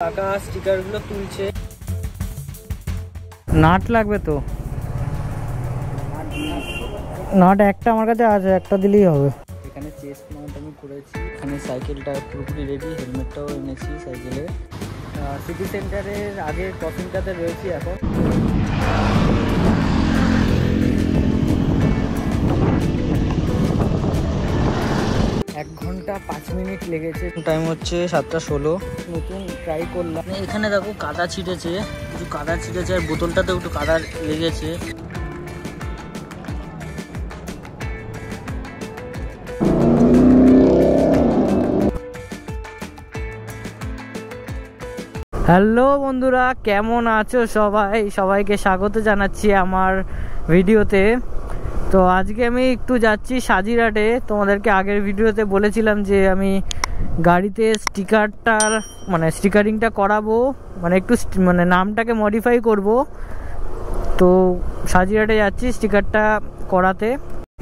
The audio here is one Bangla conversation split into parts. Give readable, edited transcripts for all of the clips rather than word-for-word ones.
কাকা স্টিকারগুলো তুলছে। নাট লাগবে তো, নাট একটা আমার কাছে আছে, একটা দিলেই হবে। এখানে চেস্ট মাউন্ট আমি করেছি। এখানে সাইকেলটা পুরোপুরি রেডি, হেলমেটটাও এনেছি সাইকেলে। সিটি সেন্টারের আগে ক্রসিংটাতে রয়েছি এখন। 1 ঘন্টা 5 মিনিট লেগেছে। টাইম হচ্ছে 7:16। নতুন ট্রাই করলাম। এখানে দেখো কাদা ছিটেছে, কিছু কাদা ছিটেছে আর বোতলটাতেও একটু কাদা লেগেছে। হ্যালো বন্ধুরা, কেমন আছো সবাই? সবাইকে স্বাগত জানাচ্ছি আমার ভিডিওতে। তো আজকে আমি একটু যাচ্ছি সাজিরহাটে। তোমাদেরকে আগের ভিডিওতে বলেছিলাম যে আমি গাড়িতে স্টিকারিংটা করাবো, একটু নামটাকে মডিফাই করব। তো সাজিরহাটে যাচ্ছি স্টিকারটা করাতে।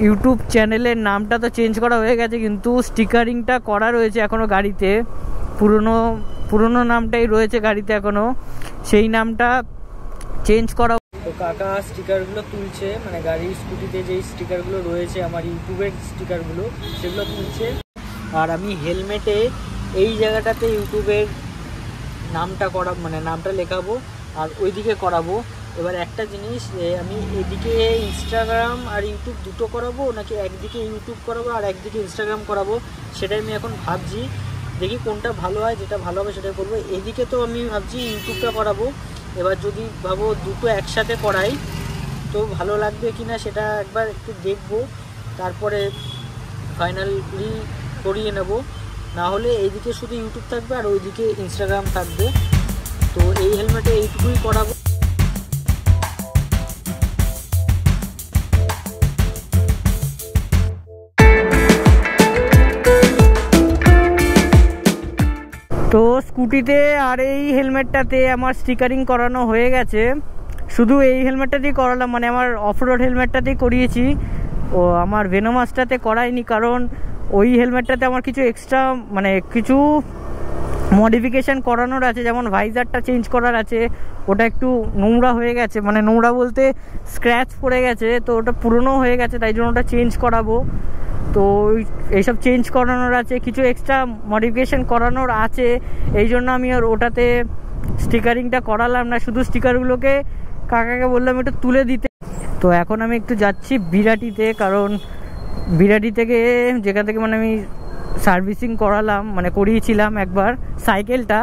ইউটিউব চ্যানেলের নামটা তো চেঞ্জ করা হয়ে গেছে, কিন্তু স্টিকারিংটা করা রয়েছে এখনও গাড়িতে। পুরনো নামটাই রয়েছে গাড়িতে এখনও, সেই নামটা চেঞ্জ করা। তো কাকা স্টিকারগুলো তুলছে, গাড়ির স্কুটিতে যেই স্টিকারগুলো রয়েছে আমার ইউটিউবের স্টিকারগুলো, সেগুলো তুলছে। আর আমি হেলমেটে এই জায়গাটাতে ইউটিউবের নামটা নামটা লেখাবো আর ওইদিকে করাবো। এবার একটা জিনিস, আমি এদিকে ইনস্টাগ্রাম আর ইউটিউব দুটো করাবো, নাকি একদিকে ইউটিউব করাবো আর একদিকে ইনস্টাগ্রাম করাবো, সেটাই আমি এখন ভাবছি। দেখি কোনটা ভালো হয়, যেটা ভালো হবে সেটাই করবো। এদিকে তো আমি ভাবছি ইউটিউবটা করাবো। এবার যদি ভাবো দুটো একসাথে করাই তো ভালো লাগবে কি না সেটা একবার একটু দেখবো, তারপরে ফাইনালি করিয়ে নেব। না হলে এইদিকে শুধু ইউটিউব থাকবে আর ওইদিকে ইনস্টাগ্রাম থাকবে। তো এই হেলমেটে এইটুকুই করাবো। তো স্কুটিতে আর এই হেলমেটটাতে আমার স্টিকারিং করানো হয়ে গেছে। শুধু এই হেলমেটটাতেই করালাম, আমার অফরোড হেলমেটটাতেই করিয়েছি। ও আমার ভেনোমাসটাতে করাইনি, কারণ ওই হেলমেটটাতে আমার কিছু এক্সট্রা কিছু মডিফিকেশান করানোর আছে। যেমন ভাইজারটা চেঞ্জ করার আছে, ওটা একটু নোংরা হয়ে গেছে, নোংরা বলতে স্ক্র্যাচ পড়ে গেছে, তো ওটা পুরনো হয়ে গেছে, তাই জন্য ওটা চেঞ্জ করাবো। তো এইসব চেঞ্জ করানোর আছে, কিছু এক্সট্রা মডিফিকেশান করানোর আছে, এই জন্য আমি আর ওটাতে স্টিকারিংটা করালাম না। শুধু স্টিকারগুলোকে কাকাকে বললাম একটু তুলে দিতে। তো এখন আমি একটু যাচ্ছি বিরাটিতে, কারণ বিরাটি থেকে যেখান থেকে আমি সার্ভিসিং করালাম, করিয়েছিলাম একবার সাইকেলটা,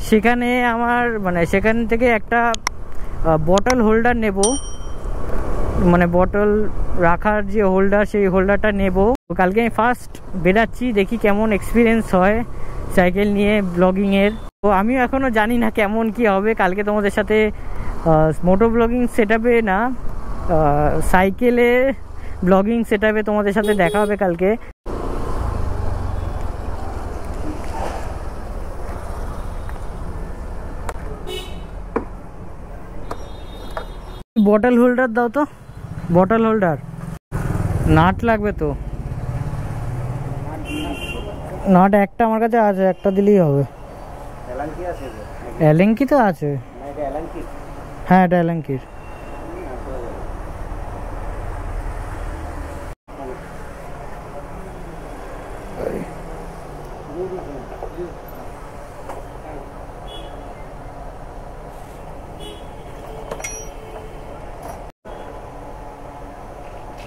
সেখানে আমার সেখান থেকে একটা বটল হোল্ডার নেব, বটল রাখার যে হোল্ডার, সেই হোল্ডারটা নেব। কালকে আমি ফার্স্ট বেরাচ্ছি, দেখি কেমন এক্সপিরিয়েন্স হয় সাইকেল নিয়ে ব্লগিংয়ের। তো আমিও এখনও জানি না কেমন কি হবে। কালকে তোমাদের সাথে মোটো ব্লগিং সেটআপে না, সাইকেলে ব্লগিং সেটআপে তোমাদের সাথে দেখা হবে কালকে। বটল হোল্ডার দাও তো, বটল হোল্ডার। নাট লাগবে তো, নাট একটা আমার কাছে আছে, একটা দিলেই হবে। এলেঙ্কি তো আছে, হ্যাঁ এটা এলেঙ্কির।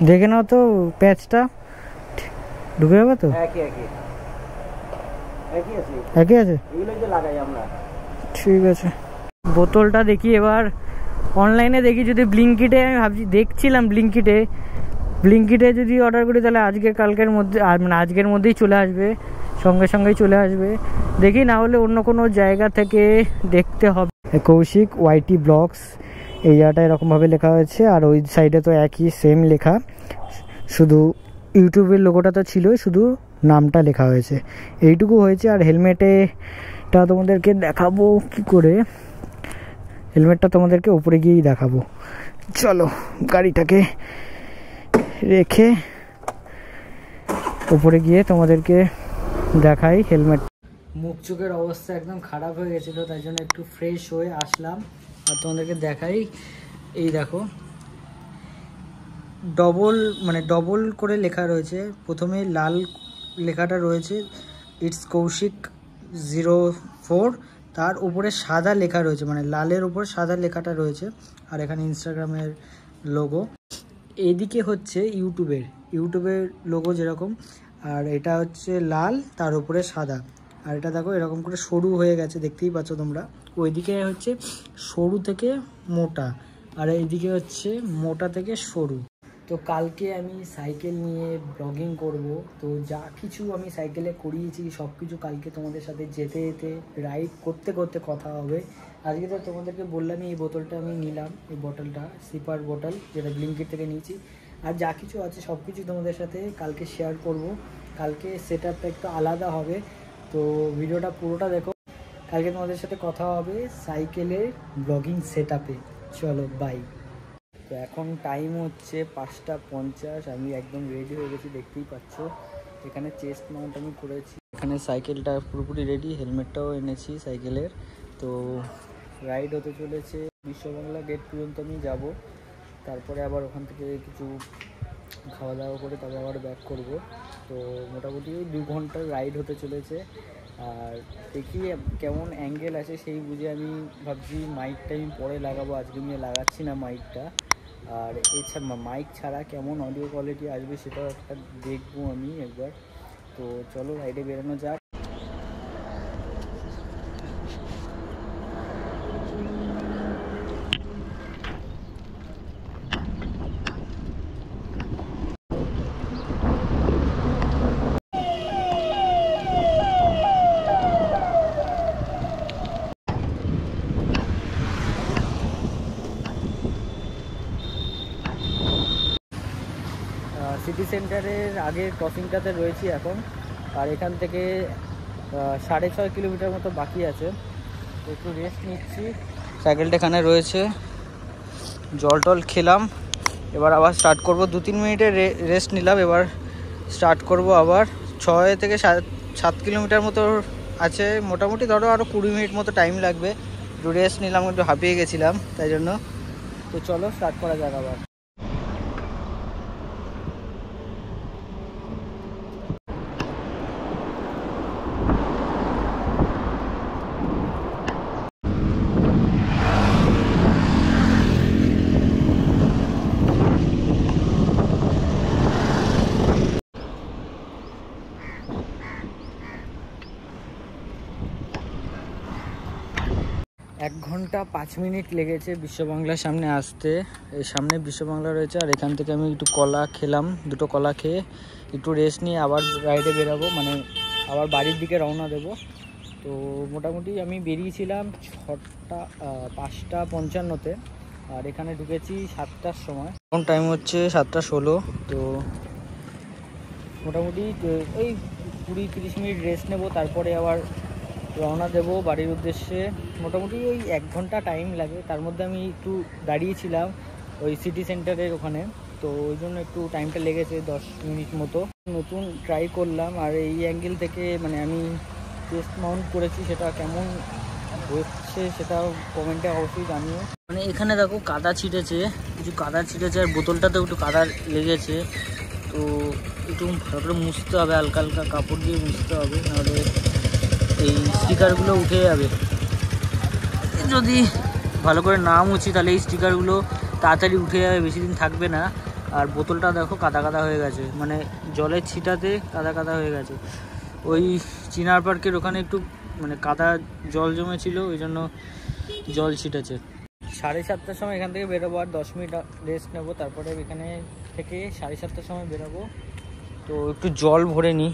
দেখে নাও তো প্যাচটা ঢুকে যাবে তো। একই আছে, ঠিক আছে। বোতলটা দেখি এবার অনলাইনে দেখি, যদি ব্লিঙ্কিটে, আমি ভাবছি দেখছিলাম ব্লিঙ্কিটে যদি অর্ডার করি তাহলে কালকের মধ্যে আজকের মধ্যেই চলে আসবে, সঙ্গেই চলে আসবে। দেখি, না হলে অন্য কোনো জায়গা থেকে দেখতে হবে। কৌশিক ওয়াইটি ব্লগস এই জায়গাটা এরকমভাবে লেখা হয়েছে, আর ওই সাইডে তো একই সেম লেখা, শুধু ইউটিউবের লোগোটা তো ছিলই, শুধু নামটা লেখা হয়েছে, এইটুকু হয়েছে। আর হেলমেটেটা তোমাদেরকে দেখাবো কি করে, হেলমেটটা তোমাদেরকে উপরে গিয়েই দেখাবো। চলো গাড়িটাকে রেখে উপরে গিয়ে তোমাদেরকে দেখাই হেলমেট। মুখ চোখের অবস্থা একদম খারাপ হয়ে গেছিলো, তাই জন্য একটু ফ্রেশ হয়ে আসলাম। আর তোমাদেরকে দেখাই, এই দেখো ডবল করে লেখা রয়েছে। প্রথমে লাল লেখাটা রয়েছে ইটস কৌশিক 04, তার উপরে সাদা লেখা রয়েছে, মানে লালের উপর সাদা লেখাটা রয়েছে। আর এখানে ইনস্টাগ্রামের লোগো। এইদিকে হচ্ছে ইউটিউবের লোগো যেরকম, আর এটা হচ্ছে লাল, তার উপরে সাদা। আর এটা দেখো এরকম করে সরু হয়ে গেছে, দেখতেই পাচ্ছ তোমরা। ওইদিকে হচ্ছে সরু থেকে মোটা, আর এইদিকে হচ্ছে মোটা থেকে সরু। তো কালকে আমি সাইকেল নিয়ে ব্লগিং করব, তো যা কিছু আমি সাইকেলে করিয়েছি সব কিছু কালকে তোমাদের সাথে যেতে যেতে রাইড করতে করতে কথা হবে। আজকে তো তোমাদেরকে বললামই এই বোতলটা আমি নিলাম, এই বোতলটা সিপার বোতল, যেটা ব্লিঙ্কিট থেকে নিয়েছি। আর যা কিছু আছে সব কিছু তোমাদের সাথে কালকে শেয়ার করব। কালকে সেট আপটা একটু আলাদা হবে, তো ভিডিওটা পুরোটা দেখো। কালকে তোমাদের সাথে কথা হবে সাইকেলের ব্লগিং সেট আপে। চলো বাই। তো এখন টাইম হচ্ছে 5:50, আমি একদম রেডি হয়ে গেছি, দেখতেই পাচ্ছ। এখানে চেস্ট মাউন্ট আমি করেছি, এখানে সাইকেলটা পুরোপুরি রেডি, হেলমেটটাও এনেছি সাইকেলের। তো রাইড হতে চলেছে বিশ্ববাংলা গেট পর্যন্ত আমি যাব, তারপরে আবার ওখান থেকে কিছু খাওয়া দাওয়া করে তবে আবার ব্যাক করব। তো মোটামুটি 2 ঘন্টার রাইড হতে চলেছে। আর দেখি কেমন অ্যাঙ্গেল আছে সেই বুঝে আমি ভাবছি মাইকটা আমি পরে লাগাবো, আজকে আমি লাগাচ্ছি না মাইকটা। আর এছাড়া মাইক ছাড়া কেমন অডিও কোয়ালিটি আসবে সেটাও একটা দেখবো আমি একবার। তো চলো রাইডে বেরোনো যাক। সিটি সেন্টারের আগের ক্রসিংটাতে রয়েছি এখন, আর এখান থেকে 6.5 কিলোমিটার মতো বাকি আছে। তো একটু রেস্ট নিচ্ছি, সাইকেলটা এখানে রয়েছে, জল টল খেলাম, এবার আবার স্টার্ট করব। 2-3 মিনিটের রেস্ট নিলাম, এবার স্টার্ট করব আবার। 6 থেকে 7 কিলোমিটার মতো আছে মোটামুটি, ধরো আরও 20 মিনিট মতো টাইম লাগবে। একটু রেস্ট নিলাম, একটু হাঁপিয়ে গেছিলাম তাই জন্য। তো চলো স্টার্ট করা যাক আবার। 1 ঘন্টা 5 মিনিট লেগেছে বিশ্ববাংলার সামনে আসতে। এই সামনে বিশ্ববাংলা রয়েছে, আর এখান থেকে আমি একটু কলা খেলাম, 2টো কলা খেয়ে একটু রেস্ট নিয়ে আবার রাইডে বেরাবো, মানে আবার বাড়ির দিকে রওনা দেবো। তো মোটামুটি আমি বেরিয়েছিলাম 5:55-তে, আর এখানে ঢুকেছি 7টার সময়। এখন টাইম হচ্ছে 7:16। তো মোটামুটি ওই 20-30 মিনিট রেস্ট নেব, তারপরে আবার রওনা দেবো বাড়ির উদ্দেশ্যে। মোটামুটি ওই 1 ঘন্টা টাইম লাগে, তার মধ্যে আমি একটু দাঁড়িয়েছিলাম ওই সিটি সেন্টারের ওখানে, তো ওই জন্য একটু টাইমটা লেগেছে 10 মিনিট মতো। নতুন ট্রাই করলাম, আর এই অ্যাঙ্গেল থেকে মানে আমি চেস্ট মাউন্ট করেছি, সেটা কেমন হচ্ছে সেটা কমেন্টে অবশ্যই জানিও। মানে এখানে দেখো কাদা ছিটেছে, কিছু কাদা ছিটেছে, আর বোতলটাতেও একটু কাদা লেগেছে। তো একটু ভালো করে মুছতে হবে, হালকা হালকা কাপড় দিয়ে মুছতে হবে, নাহলে এই স্টিকারগুলো উঠে যাবে। যদি ভালো করে না মুছি তাহলে এই স্টিকারগুলো তাড়াতাড়ি উঠে যাবে, বেশি দিন থাকবে না। আর বোতলটা দেখো কাদা কাদা হয়ে গেছে, মানে জলের ছিটাতে কাদা কাদা হয়ে গেছে। ওই চিনার পার্কের ওখানে একটু মানে কাদা জল জমেছিল, ওই জন্য জল ছিটেছে। 7:30টার সময় এখান থেকে বেরোবো, আর 10 মিনিট রেস্ট নেবো, তারপরে এখানে থেকে 7:30টার সময় বেরোবো। তো একটু জল ভরে নিই।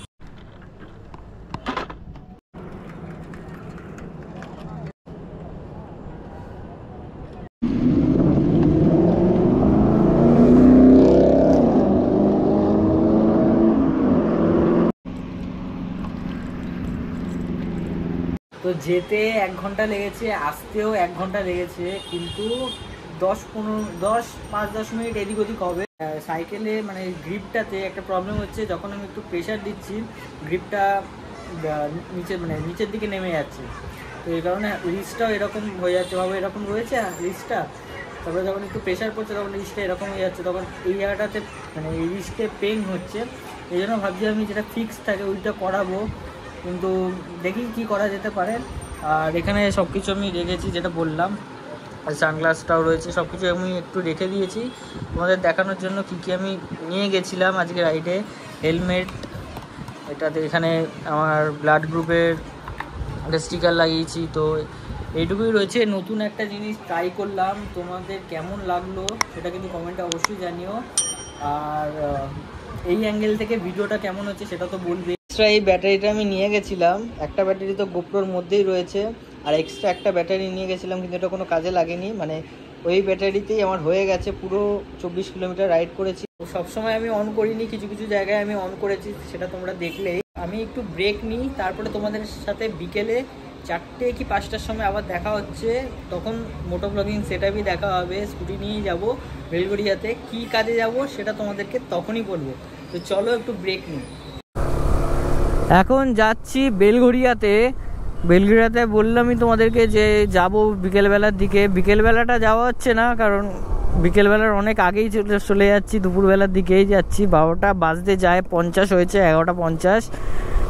তো যেতে 1 ঘন্টা লেগেছে, আসতেও 1 ঘন্টা লেগেছে, কিন্তু 5-10 মিনিট এদিক ওদিক হবে। সাইকেলে মানে গ্রিপটাতে একটা প্রবলেম হচ্ছে, যখন আমি একটু প্রেশার দিচ্ছি গ্রিপটা নিচে মানে নিচের দিকে নেমে যাচ্ছে। তো এই কারণে রিস্টটাও এরকম হয়ে যাচ্ছে, ভাবে এরকম রয়েছে রিস্টটা, তারপরে যখন একটু প্রেশার পড়ছে তখন রিস্টটা এরকম হয়ে যাচ্ছে, তখন এই জায়গাটাতে মানে এই রিস্টে পেন হচ্ছে। এই জন্য ভাবছি আমি যেটা ফিক্স থাকে ওইটা করাবো, কিন্তু দেখি কি করা যেতে পারে। আর এখানে সব কিছু আমি রেখেছি যেটা বললাম, সানগ্লাসটাও রয়েছে, সব কিছু আমি একটু রেখে দিয়েছি তোমাদের দেখানোর জন্য কী কী আমি নিয়ে গেছিলাম আজকে রাইডে। হেলমেট, এটাতে এখানে আমার ব্লাড গ্রুপের একটা স্টিকার লাগিয়েছি। তো এইটুকুই রয়েছে। নতুন একটা জিনিস ট্রাই করলাম, তোমাদের কেমন লাগলো সেটা কিন্তু কমেন্টে অবশ্যই জানিও। আর এই অ্যাঙ্গেল থেকে ভিডিওটা কেমন হচ্ছে সেটা তো বলবে। এক্সট্রা এই ব্যাটারিটা আমি নিয়ে গেছিলাম, একটা ব্যাটারি তো গোপ্রোর মধ্যেই রয়েছে, আর এক্সট্রা একটা ব্যাটারি নিয়ে গেছিলাম, কিন্তু এটা কোনো কাজে লাগেনি। মানে ওই ব্যাটারিতেই আমার হয়ে গেছে, পুরো 24 কিলোমিটার রাইড করেছি। সবসময় আমি অন করিনি, কিছু কিছু জায়গায় আমি অন করেছি, সেটা তোমরা দেখলেই। আমি একটু ব্রেক নিই, তারপরে তোমাদের সাথে বিকেলে 4টে কি 5টার সময় আবার দেখা হচ্ছে। তখন মোটো ব্লগিং সেটআপই দেখা হবে, স্কুটি নিয়েই যাবো বেলগড়িয়াতে। কী কাজে যাব সেটা তোমাদেরকে তখনই বলবো। তো চলো একটু ব্রেক নিই। এখন যাচ্ছি বেলঘড়িয়াতে। বেলঘড়িয়াতে বললামই তোমাদেরকে যে যাব বিকেলবেলার দিকে। বিকেলবেলাটা যাওয়া হচ্ছে না, কারণ বিকেলবেলার অনেক আগেই চলে যাচ্ছি, দুপুরবেলার দিকেই যাচ্ছি। 12টা বাজতে যায় 50 হয়েছে, 11টা 50।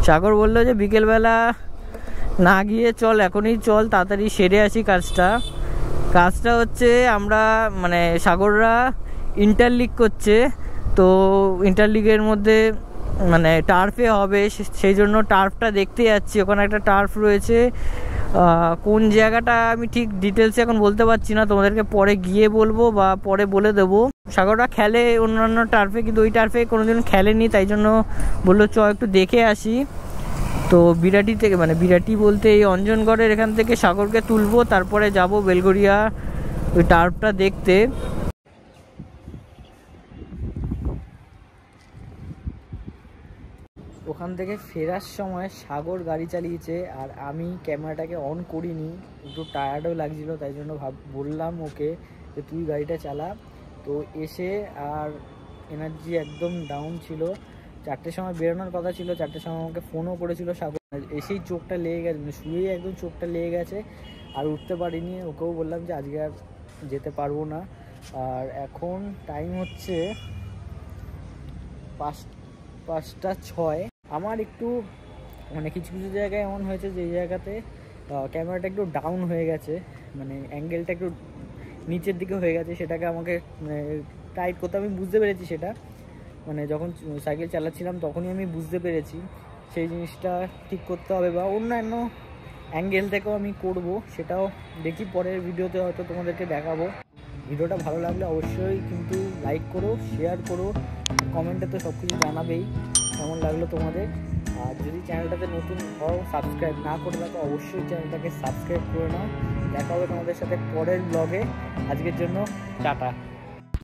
সাগর বললো যে বিকেলবেলা না গিয়ে চল, এখনই চল, তাড়াতাড়ি সেরে আসি কাজটা হচ্ছে আমরা মানে সাগররা ইন্টারলিগ করছে, তো ইন্টারলিগের মধ্যে মানে টার্ফে হবে, সেই জন্য টার্ফটা দেখতে যাচ্ছি। ওখানে একটা টার্ফ রয়েছে, কোন জায়গাটা আমি ঠিক ডিটেলসে এখন বলতে পারছি না, তোমাদেরকে পরে গিয়ে বলবো বা পরে বলে দেবো। সাগররা খেলে অন্যান্য টার্ফে, কিন্তু ওই টার্ফে কোনোদিন খেলেনি, তাই জন্য বললো চ একটু দেখে আসি। তো বিরাটি থেকে মানে বিরাটি বলতে এই অঞ্জনগড়ের এখান থেকে সাগরকে তুলবো, তারপরে যাব বেলগড়িয়া ওই টার্ফটা দেখতে। ওখান থেকে ফেরার সময় সাগর গাড়ি চালিয়েছে, আর আমি ক্যামেরাটাকে অন করিনি, একটু টায়ার্ডও লাগছিলো, তাই জন্য বললাম ওকে যে তুই গাড়িটা চালা। তো এসে আর এনার্জি একদম ডাউন ছিল। 4টের সময় বেরোনোর কথা ছিল, 4টের সময় আমাকে ফোনও করেছিল সাগর, এসেই চোখটা লেগে গেছে, মানে শুয়েই একদম চোখটা লেগে গেছে, আর উঠতে পারিনি। ওকেও বললাম যে আজকে আর যেতে পারবো না। আর এখন টাইম হচ্ছে 5টা 6। আমার একটু মানে কিছু কিছু জায়গায় এমন হয়েছে যে জায়গাতে ক্যামেরাটা একটু ডাউন হয়ে গেছে, মানে অ্যাঙ্গেলটা একটু নিচের দিকে হয়ে গেছে, সেটাকে আমাকে মানে টাইট করতে আমি বুঝতে পেরেছি। সেটা মানে যখন সাইকেল চালাচ্ছিলাম তখনই আমি বুঝতে পেরেছি। সেই জিনিসটা ঠিক করতে হবে, বা অন্যান্য অ্যাঙ্গেল থেকেও আমি করব, সেটাও দেখি পরের ভিডিওতে হয়তো তোমাদেরকে দেখাবো। ভিডিওটা ভালো লাগলে অবশ্যই কিন্তু লাইক করো, শেয়ার করো, কমেন্টে তো সব কিছু জানাবেই কেমন লাগলো তোমাদের। আর যদি চ্যানেলটাতে নতুন হও, সাবস্ক্রাইব না করে থাকো, অবশ্যই চ্যানেলটাকে সাবস্ক্রাইব করে নাও। দেখা হবে তোমাদের সাথে পরের ব্লগে। আজকের জন্য টাটা।